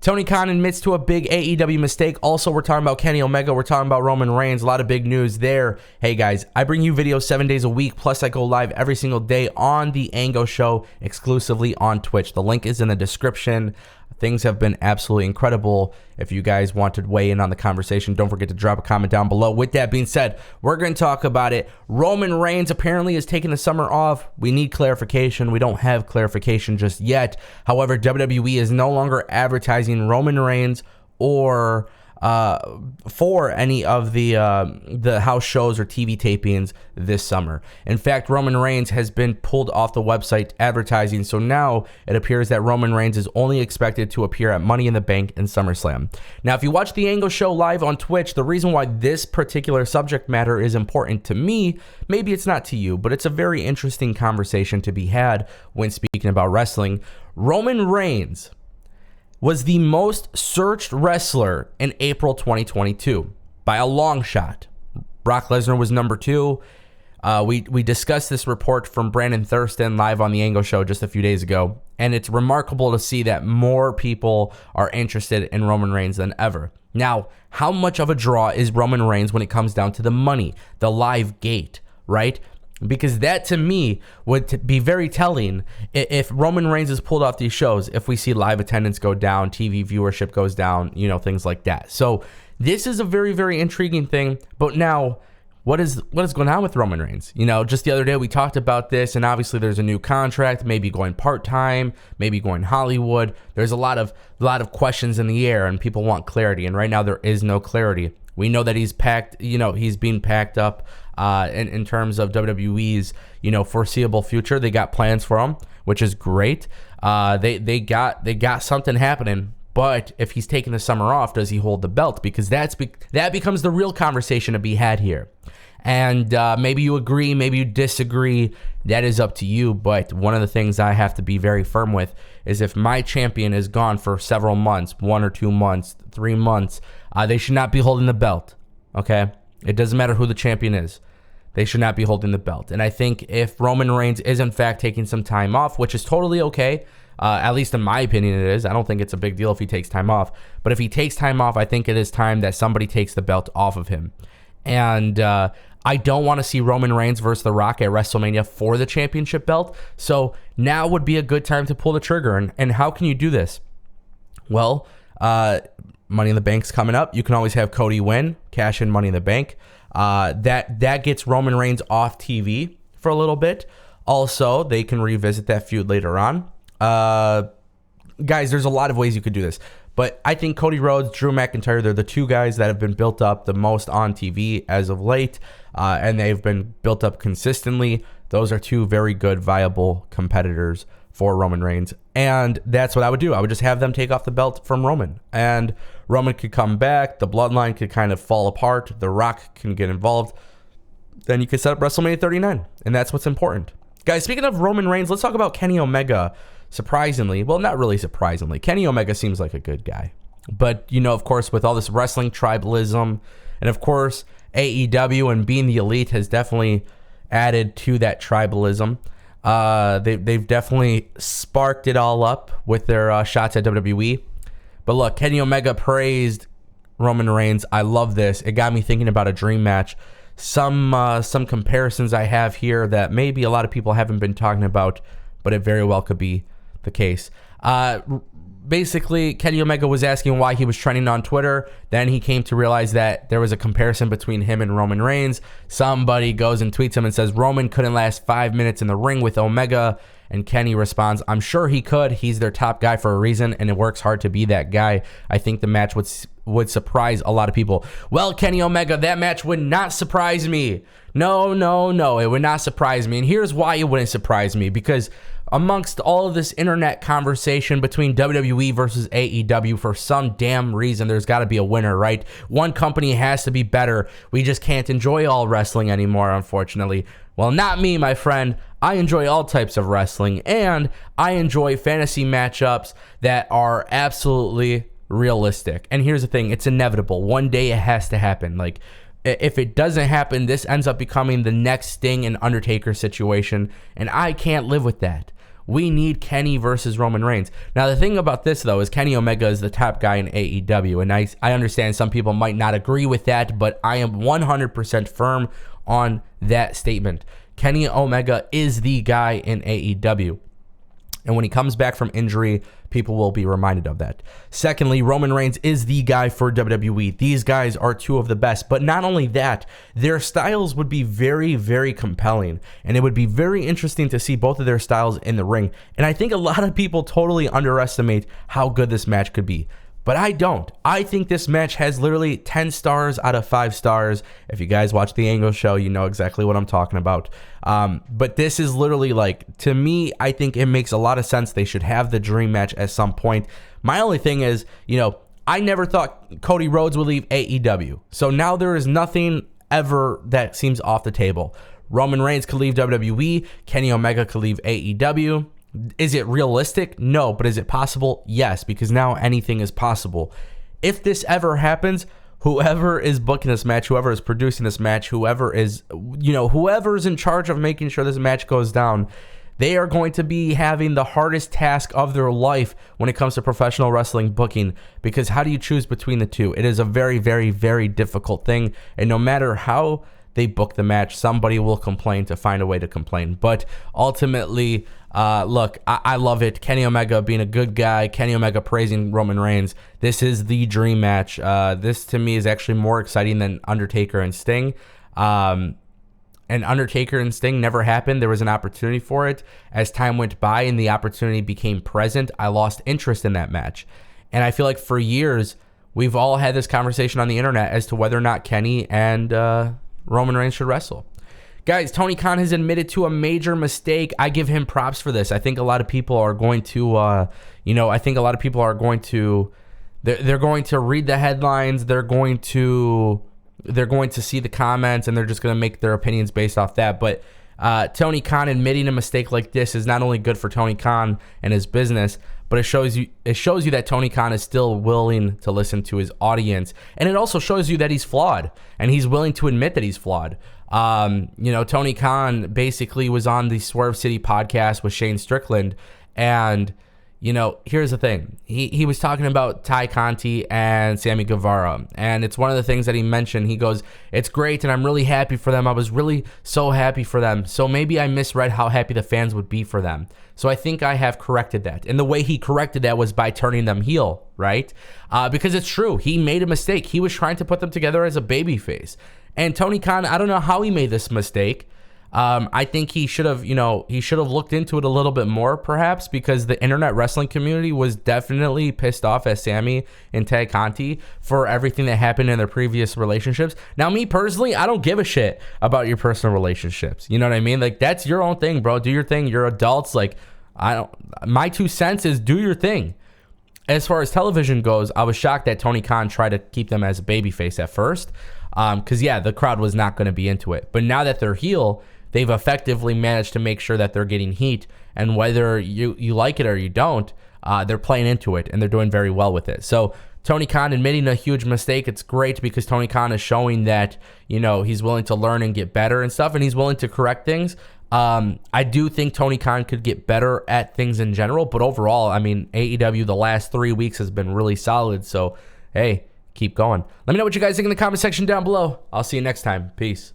Tony Khan admits to a big AEW mistake. Also, we're talking about Kenny Omega. We're talking about Roman Reigns. A lot of big news there. Hey, guys, I bring you videos 7 days a week. Plus, I go live every single day on The Ango Show, exclusively on Twitch. The link is in the description. Things have been absolutely incredible. If you guys want to weigh in on the conversation, don't forget to drop a comment down below. With that being said, we're going to talk about it. Roman Reigns apparently is taking the summer off. We need clarification. We don't have clarification just yet. However, WWE is no longer advertising Roman Reigns or for any of the house shows or TV tapings this summer. In fact, Roman Reigns has been pulled off the website advertising, so now it appears that Roman Reigns is only expected to appear at Money in the Bank and SummerSlam. Now, if you watch The Angle Show live on Twitch, the reason why this particular subject matter is important to me, maybe it's not to you, but it's a very interesting conversation to be had when speaking about wrestling. Roman Reigns was the most searched wrestler in April 2022 by a long shot. Brock Lesnar was number 2. We discussed this report from Brandon Thurston live on The Angle Show just a few days ago, and it's remarkable to see that more people are interested in Roman Reigns than ever. Now, how much of a draw is Roman Reigns when it comes down to the money, the live gate, right? Because that, to me, would be very telling if Roman Reigns is pulled off these shows, if we see live attendance go down, TV viewership goes down, things like that. So this is a very, very intriguing thing. But now, what is going on with Roman Reigns? Just the other day we talked about this, and obviously there's a new contract, maybe going part-time, maybe going Hollywood. There's a lot of questions in the air, and people want clarity. And right now there is no clarity. We know that he's being packed up in terms of WWE's, foreseeable future. They got plans for him, which is great. They got something happening. But if he's taking the summer off, does he hold the belt? Because that becomes the real conversation to be had here. And maybe you agree, maybe you disagree. That is up to you. But one of the things I have to be very firm with is if my champion is gone for several months, 1 or 2 months, 3 months, they should not be holding the belt. Okay? It doesn't matter who the champion is. They should not be holding the belt. And I think if Roman Reigns is in fact taking some time off, which is totally okay, at least in my opinion it is. I don't think it's a big deal if he takes time off. But if he takes time off, I think it is time that somebody takes the belt off of him. And I don't want to see Roman Reigns versus The Rock at WrestleMania for the championship belt. So now would be a good time to pull the trigger. And how can you do this? Well, Money in the Bank's coming up. You can always have Cody win, cash in Money in the Bank. That gets Roman Reigns off TV for a little bit. Also, they can revisit that feud later on. Guys, there's a lot of ways you could do this. But I think Cody Rhodes, Drew McIntyre, they're the two guys that have been built up the most on TV as of late. And they've been built up consistently. Those are two very good, viable competitors for Roman Reigns. And that's what I would do. I would just have them take off the belt from Roman. And Roman could come back. The bloodline could kind of fall apart. The Rock can get involved. Then you could set up WrestleMania 39. And that's what's important. Guys, speaking of Roman Reigns, let's talk about Kenny Omega. Surprisingly, well, not really surprisingly, Kenny Omega seems like a good guy. But, of course, with all this wrestling tribalism, and of course, AEW and being the elite has definitely added to that tribalism. They've definitely sparked it all up with their shots at WWE. But look, Kenny Omega praised Roman Reigns. I love this. It got me thinking about a dream match. Some comparisons I have here that maybe a lot of people haven't been talking about, but it very well could be the case. Basically, Kenny Omega was asking why he was trending on Twitter. Then he came to realize that there was a comparison between him and Roman Reigns. Somebody goes and tweets him and says, Roman couldn't last 5 minutes in the ring with Omega. And Kenny responds, I'm sure he could. He's their top guy for a reason, and it works hard to be that guy. I think the match would surprise a lot of people. Well, Kenny Omega, that match would not surprise me. No, it would not surprise me. And here's why it wouldn't surprise me. Because amongst all of this internet conversation between WWE versus AEW, for some damn reason, there's got to be a winner, right? One company has to be better. We just can't enjoy all wrestling anymore, unfortunately. Well, not me, my friend. I enjoy all types of wrestling, and I enjoy fantasy matchups that are absolutely realistic. And here's the thing, it's inevitable. One day it has to happen. Like, if it doesn't happen, this ends up becoming the next Sting and Undertaker situation, and I can't live with that. We need Kenny versus Roman Reigns. Now, the thing about this, though, is Kenny Omega is the top guy in AEW. And I understand some people might not agree with that, but I am 100% firm on that statement. Kenny Omega is the guy in AEW. And when he comes back from injury, people will be reminded of that. Secondly, Roman Reigns is the guy for WWE. These guys are two of the best. But not only that, their styles would be very, very compelling. And it would be very interesting to see both of their styles in the ring. And I think a lot of people totally underestimate how good this match could be. But I don't. I think this match has literally 10 stars out of 5 stars. If you guys watch the Angle show, you know exactly what I'm talking about. But this is literally like, to me, I think it makes a lot of sense. They should have the dream match at some point. My only thing is, I never thought Cody Rhodes would leave AEW. So now there is nothing ever that seems off the table. Roman Reigns could leave WWE. Kenny Omega could leave AEW. Is it realistic? No. But is it possible? Yes, because now anything is possible. If this ever happens, whoever is booking this match, whoever is producing this match, whoever is in charge of making sure this match goes down, they are going to be having the hardest task of their life when it comes to professional wrestling booking, because how do you choose between the two? It is a very, very, very difficult thing, and no matter how they book the match, somebody will complain to find a way to complain. But ultimately, look, I love it. Kenny Omega being a good guy, Kenny Omega praising Roman Reigns. This is the dream match. This to me is actually more exciting than Undertaker and Sting. And Undertaker and Sting never happened. There was an opportunity for it. As time went by and the opportunity became present, I lost interest in that match. And I feel like for years, we've all had this conversation on the internet as to whether or not Kenny and Roman Reigns should wrestle. Guys, Tony Khan has admitted to a major mistake. I give him props for this. I think a lot of people are going to, they're going to read the headlines. They're going to see the comments, and they're just going to make their opinions based off that. But Tony Khan admitting a mistake like this is not only good for Tony Khan and his business, but it shows you that Tony Khan is still willing to listen to his audience, and it also shows you that he's flawed, and he's willing to admit that he's flawed. Tony Khan basically was on the Swerve City podcast with Shane Strickland, and here's the thing. He was talking about Ty Conti and Sammy Guevara, and it's one of the things that he mentioned. He goes, "It's great, and I'm really happy for them. I was really so happy for them. So maybe I misread how happy the fans would be for them. So I think I have corrected that." And the way he corrected that was by turning them heel, right? Because it's true. He made a mistake. He was trying to put them together as a babyface. And Tony Khan, I don't know how he made this mistake. I think he should have looked into it a little bit more, perhaps, because the internet wrestling community was definitely pissed off at Sammy and Tay Conti for everything that happened in their previous relationships. Now, me personally, I don't give a shit about your personal relationships. You know what I mean? Like, that's your own thing, bro. Do your thing. You're adults. Like, my 2 cents is do your thing. As far as television goes, I was shocked that Tony Khan tried to keep them as a babyface at first. Because, the crowd was not going to be into it. But now that they're heel, they've effectively managed to make sure that they're getting heat. And whether you like it or you don't, they're playing into it, and they're doing very well with it. So Tony Khan admitting a huge mistake, it's great because Tony Khan is showing that, he's willing to learn and get better and stuff, and he's willing to correct things. I do think Tony Khan could get better at things in general. But overall, I mean, AEW the last 3 weeks has been really solid. So, hey, keep going. Let me know what you guys think in the comment section down below. I'll see you next time. Peace.